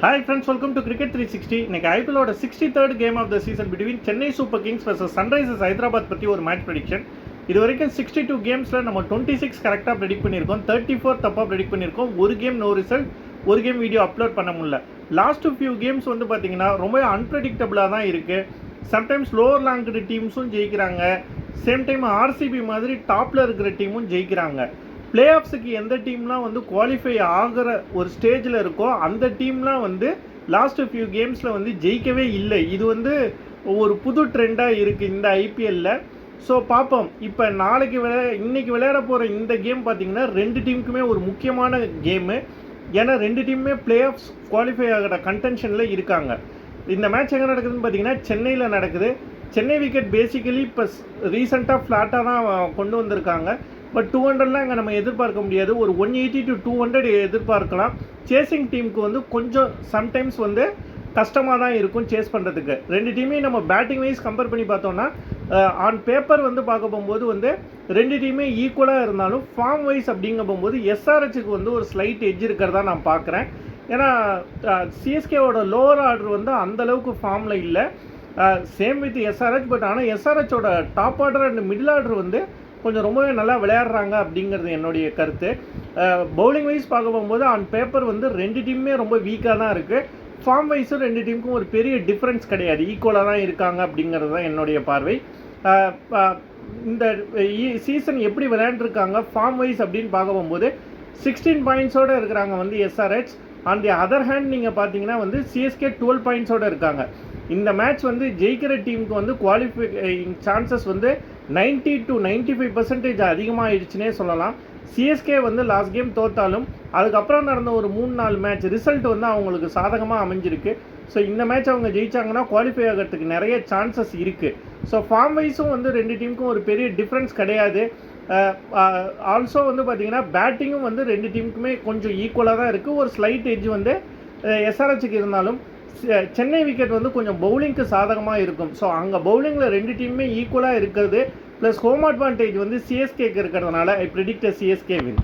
Hi friends, welcome to Cricket 360. இன்னைக்கு ஐபிஎல்லோட 63rd game of the season between Chennai super kings vs sunrisers Hyderabad பற்றி ஒரு match prediction. இது வரைக்கும் 62 கேம்ஸில் நம்ம 26 கரெக்டாக ப்ரெடிக்ட் பண்ணியிருக்கோம், 34 தப்பாக ப்ரெடிக்ட் பண்ணியிருக்கோம். ஒரு கேம் நோ ரிசல்ட், ஒரு கேம் வீடியோ அப்லோட் பண்ண முடியல. லாஸ்ட் ஃபியூ கேம்ஸ் வந்து பார்த்தீங்கன்னா ரொம்ப அன்பிரடிக்டபுளாக தான் இருக்குது. சம்டைம்ஸ் லோவர் லாங்க்டு டீம்ஸும் ஜெயிக்கிறாங்க, சேம் டைம் ஆர்சிபி மாதிரி டாப்பில் இருக்கிற டீமும் ஜெயிக்கிறாங்க. பிளே ஆஃப்ஸுக்கு எந்த டீம்லாம் வந்து குவாலிஃபை ஆகிற ஒரு ஸ்டேஜில் இருக்கோ அந்த டீம்லாம் வந்து லாஸ்ட்டு ஃபியூ கேம்ஸில் வந்து ஜெயிக்கவே இல்லை. இது வந்து ஒரு புது ட்ரெண்டாக இருக்குது இந்த ஐபிஎல்லில். ஸோ பார்ப்போம். இப்போ இன்றைக்கி விளையாட போகிற இந்த கேம் பார்த்திங்கன்னா ரெண்டு டீமுக்குமே ஒரு முக்கியமான கேமு. ஏன்னா ரெண்டு டீமுமே பிளே ஆஃப்ஸ் குவாலிஃபை ஆகிற கன்டென்ஷனில் இருக்காங்க. இந்த மேட்ச் எங்கே நடக்குதுன்னு பார்த்தீங்கன்னா சென்னையில் நடக்குது. சென்னை விக்கெட் பேசிக்கலி இப்போ ரீசெண்டாக ஃப்ளாட்டாக தான் கொண்டு வந்திருக்காங்க. பட் 200லாம் இங்கே நம்ம எதிர்பார்க்க முடியாது. ஒரு 180 to 200 எதிர்பார்க்கலாம். சேசிங் டீமுக்கு வந்து கொஞ்சம் சம்டைம்ஸ் வந்து கஷ்டமாக தான் இருக்கும் சேஸ் பண்ணுறதுக்கு. ரெண்டு டீமையும் நம்ம பேட்டிங் வைஸ் கம்பேர் பண்ணி பார்த்தோன்னா ஆன் பேப்பர் வந்து பார்க்க போகும்போது வந்து ரெண்டு டீமே ஈக்குவலாக இருந்தாலும் ஃபார்ம் வைஸ் அப்படிங்க போகும்போது எஸ்ஆர்ஹெச்சுக்கு வந்து ஒரு ஸ்லைட் எட்ஜ் இருக்கிறதா நான் பார்க்குறேன். ஏன்னா சிஎஸ்கேவோட லோவர் ஆர்டர் வந்து அந்தளவுக்கு ஃபார்மில் இல்லை. Same with SRH. பட் ஆனால் எஸ்ஆர்ஹெச்சோட top order and middle order வந்து கொஞ்சம் ரொம்பவே நல்லா விளையாடுறாங்க அப்படிங்கிறது என்னுடைய கருத்து. பவுலிங் வைஸ் பார்க்க போகும்போது ஆன் பேப்பர் வந்து ரெண்டு டீமுமே ரொம்ப வீக்காக தான் இருக்குது. ஃபார்ம் வைஸும் ரெண்டு டீமுக்கும் ஒரு பெரிய டிஃப்ரென்ஸ் கிடையாது, ஈக்குவலாக தான் இருக்காங்க அப்படிங்கிறது தான் என்னுடைய பார்வை. இந்த சீசன் எப்படி விளையாண்டுருக்காங்க ஃபார்ம் வைஸ் அப்படின்னு பார்க்க போகும்போது 16 பாயிண்ட்ஸோடு இருக்கிறாங்க வந்து SRH. On the other hand நீங்கள் பார்த்தீங்கன்னா வந்து சிஎஸ்கே 12 பாயிண்ட்ஸோடு இருக்காங்க. இந்த மேட்ச் வந்து ஜெயிக்கிற டீமுக்கு வந்து குவாலிஃபைங் சான்சஸ் வந்து 90 to 95% அதிகமாகிடுச்சுனே சொல்லலாம். சிஎஸ்கே வந்து லாஸ்ட் கேம் தோற்றாலும் அதுக்கப்புறம் நடந்த ஒரு 3-4 மேட்ச் ரிசல்ட் வந்து அவங்களுக்கு சாதகமாக அமைஞ்சிருக்கு. ஸோ இந்த மேட்ச் அவங்க ஜெயிச்சாங்கன்னா குவாலிஃபை ஆகிறதுக்கு நிறைய சான்சஸ் இருக்குது. ஸோ ஃபார்ம் வைஸும் வந்து ரெண்டு டீமுக்கும் ஒரு பெரிய டிஃப்ரென்ஸ் கிடையாது. ஆல்சோ வந்து பார்த்திங்கன்னா பேட்டிங்கும் வந்து ரெண்டு டீமுக்குமே கொஞ்சம் ஈக்குவலாக தான் இருக்குது. ஒரு ஸ்லைட் எட்ஜ் வந்து எஸ்ஆர்ஹெச்சுக்கு இருந்தாலும் சென்னை விக்கெட் வந்து கொஞ்சம் பவுலிங்க்கு சாதகமாக இருக்கும். ஸோ அங்கே பவுலிங்கில் ரெண்டு டீமுமே ஈக்குவலாக இருக்கிறது ப்ளஸ் ஹோம் அட்வான்டேஜ் வந்து சிஎஸ்கேக்கு இருக்கிறதுனால ஐ ப்ரெடிக்ட் சிஎஸ்கே வின்.